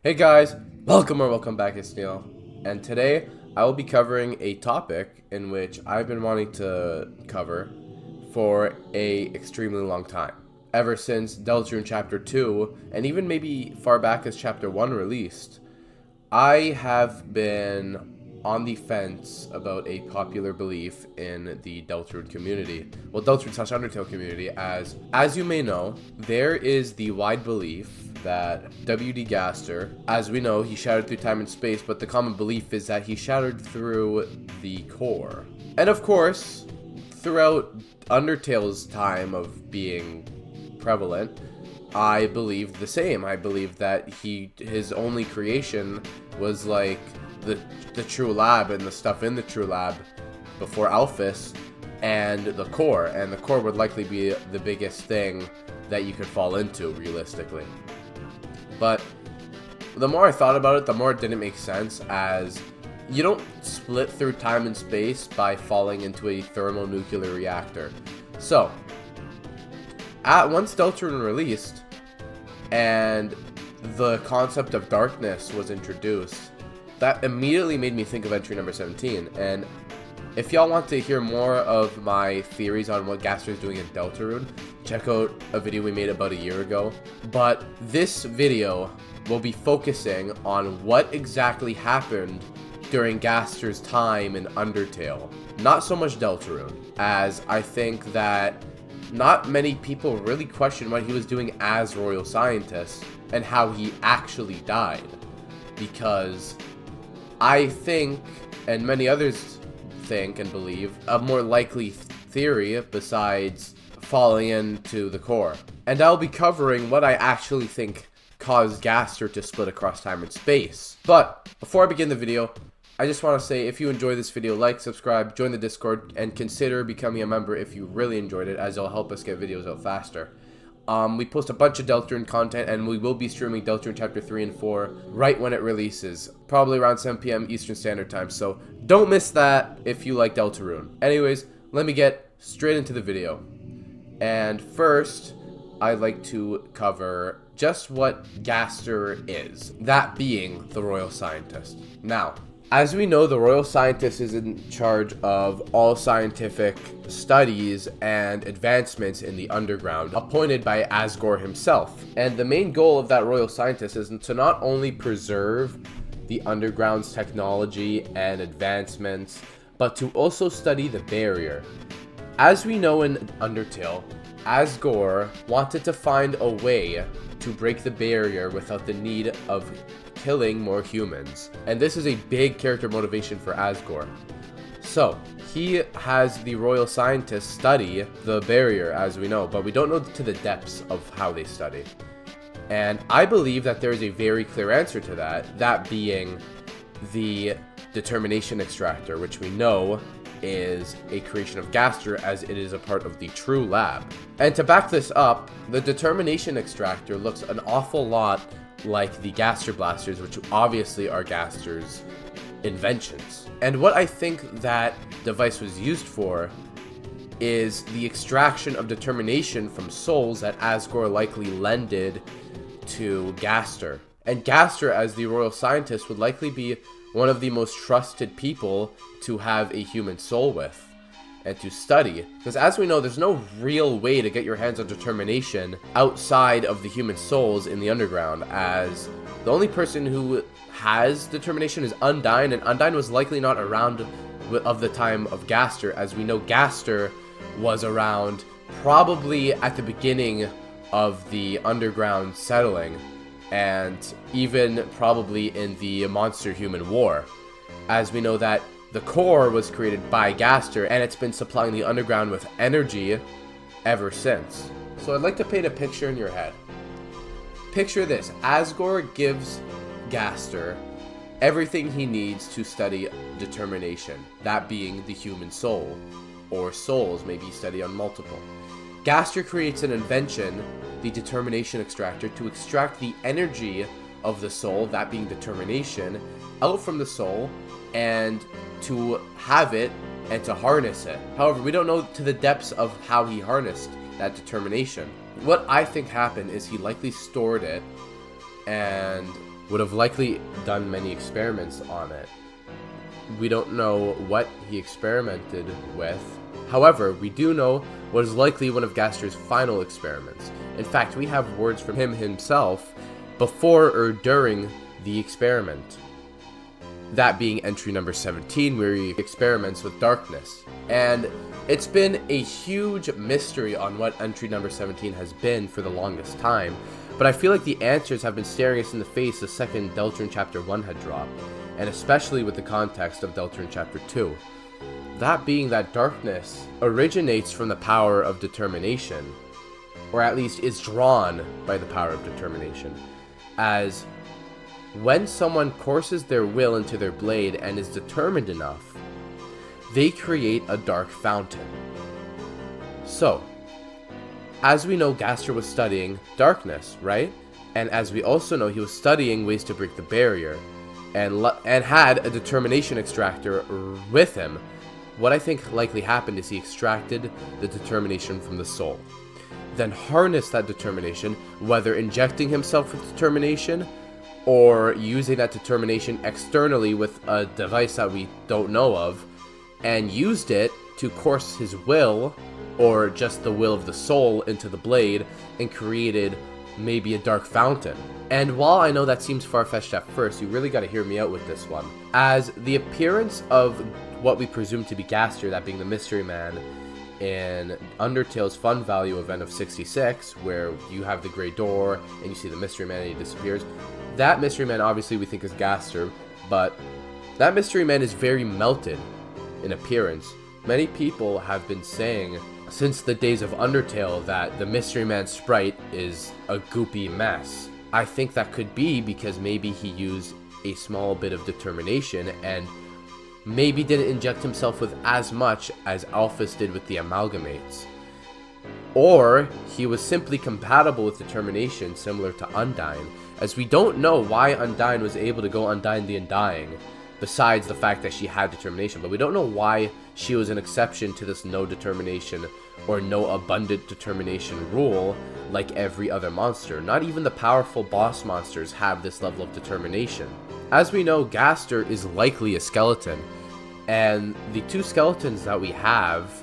Hey guys, welcome back, it's Neil, and today I will be covering a topic in which I've been wanting to cover for a extremely long time. Ever since Deltarune Chapter 2, and even maybe far back as Chapter 1 released, I have been on the fence about a popular belief in the Deltarune community. Well, Deltarune/Undertale community, as you may know, there is the wide belief that WD Gaster, as we know, he shattered through time and space, but the common belief is that he shattered through the core. And of course, throughout Undertale's time of being prevalent, I believed the same. I believed that his only creation was like the true lab and the stuff in the true lab before Alphys and the core would likely be the biggest thing that you could fall into realistically. But the more I thought about it, the more it didn't make sense, as you don't split through time and space by falling into a thermonuclear reactor. So once Deltarune released and the concept of darkness was introduced, that immediately made me think of entry number 17. And if y'all want to hear more of my theories on what Gaster is doing in Deltarune, check out a video we made about a year ago. But this video will be focusing on what exactly happened during Gaster's time in Undertale. Not so much Deltarune, as I think that not many people really question what he was doing as Royal Scientist and how he actually died. Because I think, and many others think and believe, a more likely theory besides falling into the core. And I'll be covering what I actually think caused Gaster to split across time and space. But before I begin the video, I just want to say, if you enjoy this video, like, subscribe, join the Discord, and consider becoming a member if you really enjoyed it, as it'll help us get videos out faster. We post a bunch of Deltarune content, and we will be streaming Deltarune Chapter 3 and 4 right when it releases, probably around 7 p.m. Eastern Standard Time, so don't miss that if you like Deltarune. Anyways, let me get straight into the video. And first, I'd like to cover just what Gaster is, that being the Royal Scientist. Now, as we know, the Royal Scientist is in charge of all scientific studies and advancements in the underground, appointed by Asgore himself. And the main goal of that Royal Scientist is to not only preserve the underground's technology and advancements, but to also study the barrier. As we know in Undertale, Asgore wanted to find a way to break the barrier without the need of killing more humans. And this is a big character motivation for Asgore. So, he has the Royal Scientist study the barrier, as we know, but we don't know to the depths of how they study. And I believe that there is a very clear answer to that, that being the determination extractor, which we know is a creation of Gaster, as it is a part of the true lab. And to back this up, the determination extractor looks an awful lot like the Gaster blasters, which obviously are Gaster's inventions. And what I think that device was used for is the extraction of determination from souls that Asgore likely lended to Gaster. And Gaster, as the Royal Scientist, would likely be one of the most trusted people to have a human soul with and to study, because as we know, there's no real way to get your hands on determination outside of the human souls in the underground, as the only person who has determination is Undyne, and Undyne was likely not around of the time of Gaster, as we know Gaster was around probably at the beginning of the underground settling, and even probably in the monster-human war, as we know that the core was created by Gaster, and it's been supplying the underground with energy ever since. So I'd like to paint a picture in your head. Picture this: Asgore gives Gaster everything he needs to study determination, that being the human soul, or souls, maybe study on multiple. Gaster creates an invention, the determination extractor, to extract the energy of the soul, that being determination, out from the soul, and to have it and to harness it. However, we don't know to the depths of how he harnessed that determination. What I think happened is he likely stored it and would have likely done many experiments on it. We don't know what he experimented with. However, we do know what is likely one of Gaster's final experiments. In fact, we have words from him himself before or during the experiment. That being entry number 17, where he experiments with darkness. And it's been a huge mystery on what entry number 17 has been for the longest time, but I feel like the answers have been staring us in the face the second Deltarune Chapter 1 had dropped, and especially with the context of Deltarune Chapter 2. That being that darkness originates from the power of determination, or at least is drawn by the power of determination, as when someone courses their will into their blade and is determined enough, they create a dark fountain. So, as we know, Gaster was studying darkness, right? And as we also know, he was studying ways to break the barrier, and had a determination extractor with him. What I think likely happened is he extracted the determination from the soul, then harnessed that determination, whether injecting himself with determination or using that determination externally with a device that we don't know of, and used it to course his will, or just the will of the soul, into the blade, and created maybe a dark fountain. And while I know that seems far-fetched at first, you really gotta hear me out with this one. As the appearance of what we presume to be Gaster, that being the Mystery Man, in Undertale's fun value event of 66, where you have the Grey Door, and you see the Mystery Man and he disappears, that Mystery Man obviously we think is Gaster, but that Mystery Man is very melted in appearance. Many people have been saying since the days of Undertale that the Mystery Man sprite is a goopy mess. I think that could be because maybe he used a small bit of determination and maybe didn't inject himself with as much as Alphys did with the amalgamates. Or he was simply compatible with determination, similar to Undyne, as we don't know why Undyne was able to go Undyne the Undying, besides the fact that she had determination, but we don't know why she was an exception to this no determination or no abundant determination rule like every other monster. Not even the powerful boss monsters have this level of determination. As we know, Gaster is likely a skeleton, and the two skeletons that we have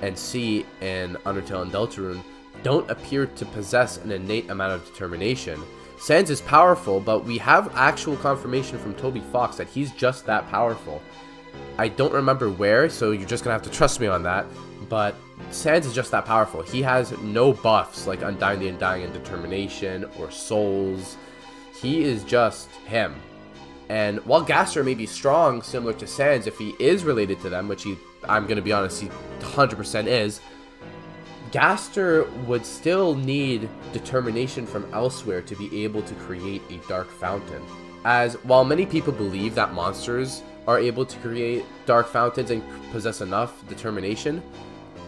and see in Undertale and Deltarune don't appear to possess an innate amount of determination. Sans is powerful, but we have actual confirmation from Toby Fox that he's just that powerful. I don't remember where, so you're just gonna have to trust me on that, but Sans is just that powerful. He has no buffs like Undyne the Undying and Determination or Souls. He is just him. And while Gaster may be strong, similar to Sans, if he is related to them, which I'm gonna be honest, he 100% is, Gaster would still need determination from elsewhere to be able to create a dark fountain. As while many people believe that monsters are able to create dark fountains and possess enough determination,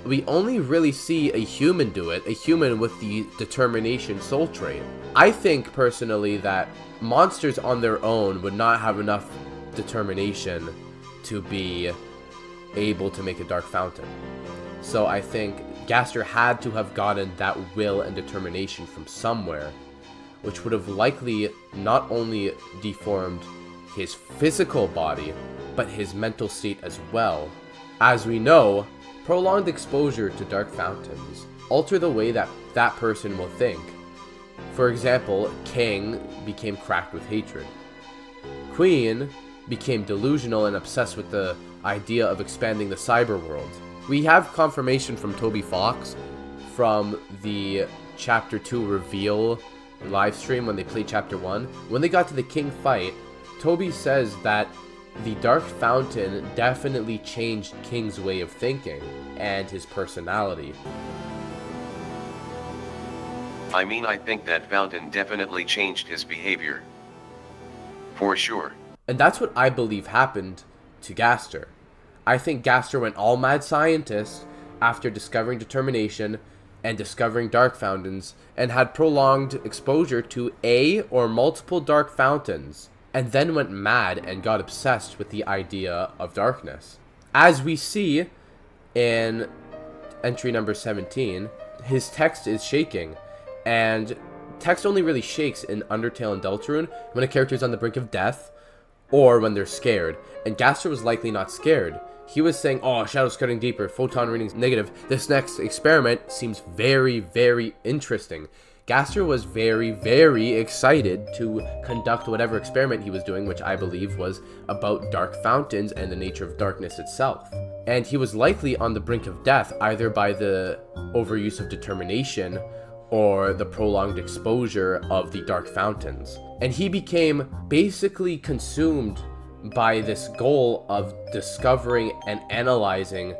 we only really see a human do it, a human with the determination soul trait. I think personally that monsters on their own would not have enough determination to be able to make a dark fountain. So I think Gaster had to have gotten that will and determination from somewhere, which would have likely not only deformed his physical body, but his mental state as well. As we know, prolonged exposure to dark fountains alter the way that that person will think. For example, King became cracked with hatred. Queen became delusional and obsessed with the idea of expanding the cyber world. We have confirmation from Toby Fox from the Chapter 2 reveal livestream when they played Chapter 1. When they got to the King fight, Toby says that the Dark Fountain definitely changed King's way of thinking and his personality. I mean, I think that fountain definitely changed his behavior. For sure. And that's what I believe happened to Gaster. I think Gaster went all mad scientist after discovering determination and discovering dark fountains, and had prolonged exposure to a or multiple dark fountains, and then went mad and got obsessed with the idea of darkness. As we see in entry number 17, his text is shaking, and text only really shakes in Undertale and Deltarune when a character is on the brink of death or when they're scared. And Gaster was likely not scared. He was saying, oh, shadows cutting deeper, photon readings negative. This next experiment seems very, very interesting. Gaster was very, very excited to conduct whatever experiment he was doing, which I believe was about dark fountains and the nature of darkness itself. And he was likely on the brink of death, either by the overuse of determination or the prolonged exposure of the dark fountains. And he became basically consumed by this goal of discovering and analyzing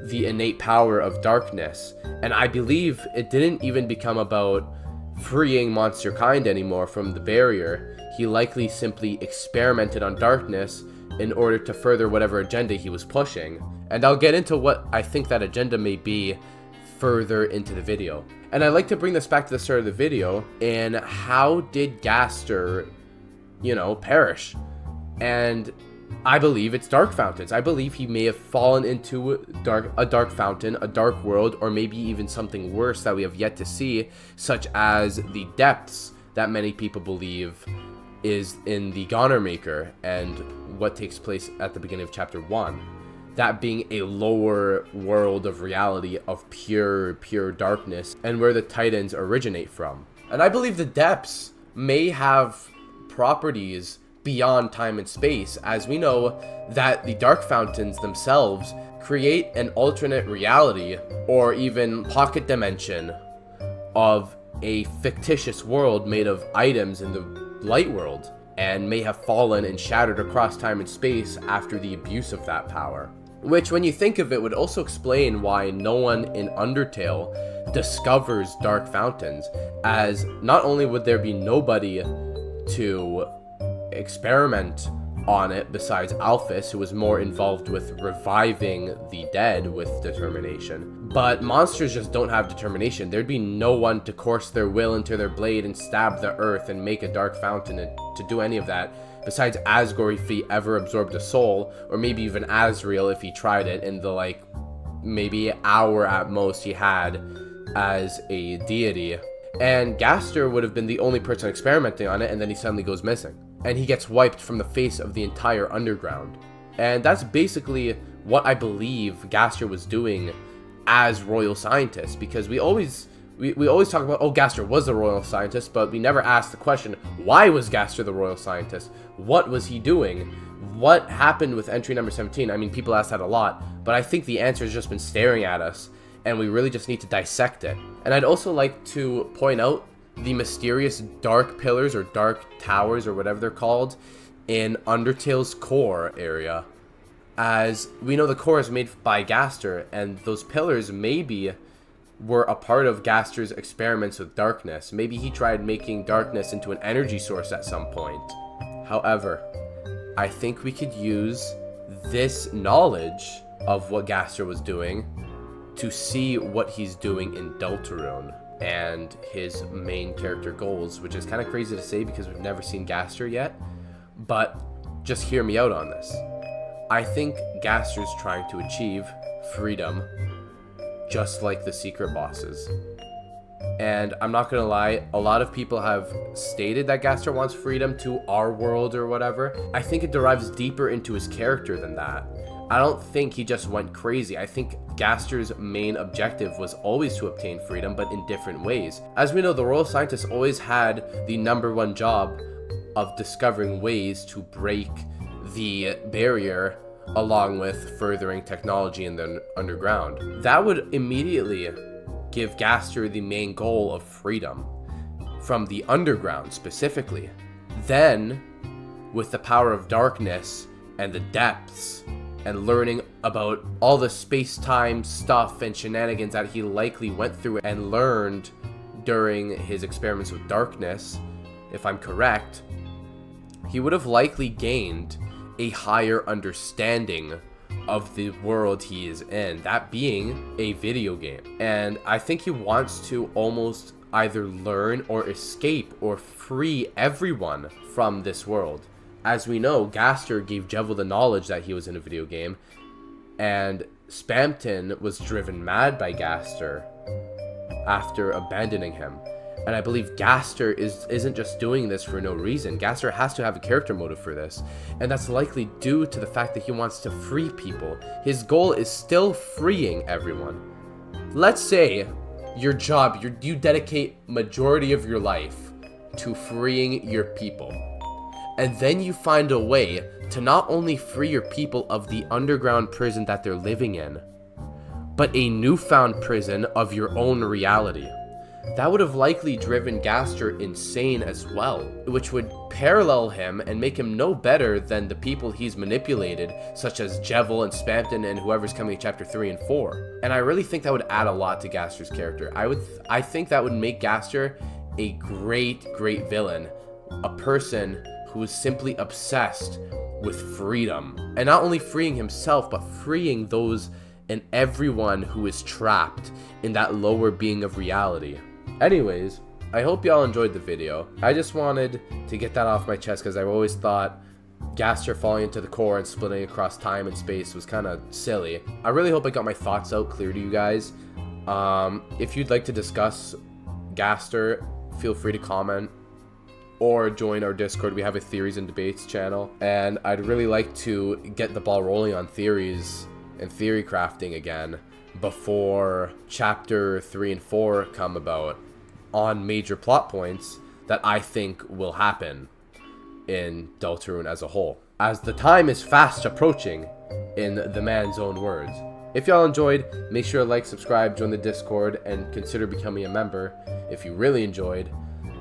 the innate power of darkness. And I believe it didn't even become about freeing monster kind anymore from the barrier. He likely simply experimented on darkness in order to further whatever agenda he was pushing. And I'll get into what I think that agenda may be further into the video. And I'd like to bring this back to the start of the video, and how did Gaster, perish? And I believe it's dark fountains. I believe he may have fallen into a dark fountain, a dark world, or maybe even something worse that we have yet to see, such as the depths that many people believe is in the Goner Maker and what takes place at the beginning of chapter 1. That being a lower world of reality of pure darkness and where the Titans originate from. And I believe the depths may have properties beyond time and space, as we know that the dark fountains themselves create an alternate reality or even pocket dimension of a fictitious world made of items in the light world, and may have fallen and shattered across time and space after the abuse of that power. Which, when you think of it, would also explain why no one in Undertale discovers dark fountains, as not only would there be nobody to experiment on it besides Alphys, who was more involved with reviving the dead with determination, but monsters just don't have determination. There'd be no one to course their will into their blade and stab the earth and make a dark fountain and to do any of that, besides Asgore if he ever absorbed a soul, or maybe even Asriel if he tried it in the maybe hour at most he had as a deity. And Gaster would have been the only person experimenting on it, and then he suddenly goes missing. And he gets wiped from the face of the entire underground. And that's basically what I believe Gaster was doing as royal scientist, because we always talk about, oh, Gaster was the royal scientist, but we never asked the question, why was Gaster the royal scientist? What was he doing? What happened with entry number 17? I mean, people ask that a lot, but I think the answer has just been staring at us, and we really just need to dissect it. And I'd also like to point out the mysterious dark pillars or dark towers or whatever they're called in Undertale's core area. As we know, the core is made by Gaster, and those pillars maybe were a part of Gaster's experiments with darkness. Maybe he tried making darkness into an energy source at some point. However, I think we could use this knowledge of what Gaster was doing to see what he's doing in Deltarune and his main character goals, which is kind of crazy to say because we've never seen Gaster yet, but just hear me out on this. I think Gaster's trying to achieve freedom, just like the secret bosses. And I'm not gonna lie, a lot of people have stated that Gaster wants freedom to our world or whatever. I think it derives deeper into his character than that. I don't think he just went crazy. I think Gaster's main objective was always to obtain freedom, but in different ways. As we know, the royal scientist always had the #1 job of discovering ways to break the barrier along with furthering technology in the underground. That would immediately give Gaster the main goal of freedom from the underground specifically. Then, with the power of darkness and the depths, and learning about all the space-time stuff and shenanigans that he likely went through and learned during his experiments with darkness, if I'm correct, he would have likely gained a higher understanding of the world he is in, that being a video game. And I think he wants to almost either learn or escape or free everyone from this world. As we know, Gaster gave Jevil the knowledge that he was in a video game, and Spamton was driven mad by Gaster after abandoning him. And I believe Gaster isn't just doing this for no reason. Gaster has to have a character motive for this. And that's likely due to the fact that he wants to free people. His goal is still freeing everyone. Let's say your job, you dedicate majority of your life to freeing your people. And then you find a way to not only free your people of the underground prison that they're living in, but a newfound prison of your own reality. That would have likely driven Gaster insane as well, which would parallel him and make him no better than the people he's manipulated, such as Jevil and Spampton and whoever's coming in chapter 3 and 4. And I really think that would add a lot to Gaster's character. I think that would make Gaster a great villain, a person who is simply obsessed with freedom, and not only freeing himself, but freeing those and everyone who is trapped in that lower being of reality. Anyways, I hope y'all enjoyed the video. I just wanted to get that off my chest because I've always thought Gaster falling into the core and splitting across time and space was kind of silly. I really hope I got my thoughts out clear to you guys. If you'd like to discuss Gaster, feel free to comment or join our Discord. We have a theories and debates channel, and I'd really like to get the ball rolling on theories and theory crafting again before chapter 3 and 4 come about, on major plot points that I think will happen in Deltarune as a whole, as the time is fast approaching, in the man's own words. If y'all enjoyed, make sure to like, subscribe, join the Discord, and consider becoming a member if you really enjoyed.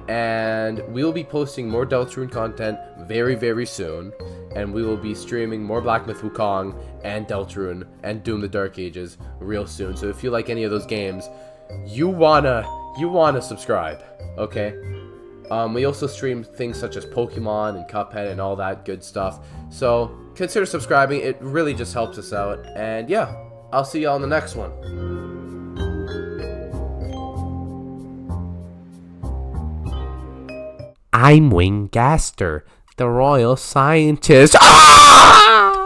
And we will be posting more Deltarune content very soon, and we will be streaming more Black Myth Wukong and Deltarune and Doom the Dark Ages real soon. So if you like any of those games, you wanna subscribe, okay? We also stream things such as Pokemon and Cuphead and all that good stuff. So consider subscribing. It really just helps us out. And yeah, I'll see y'all in the next one. I'm Gaster, the royal scientist. Ah!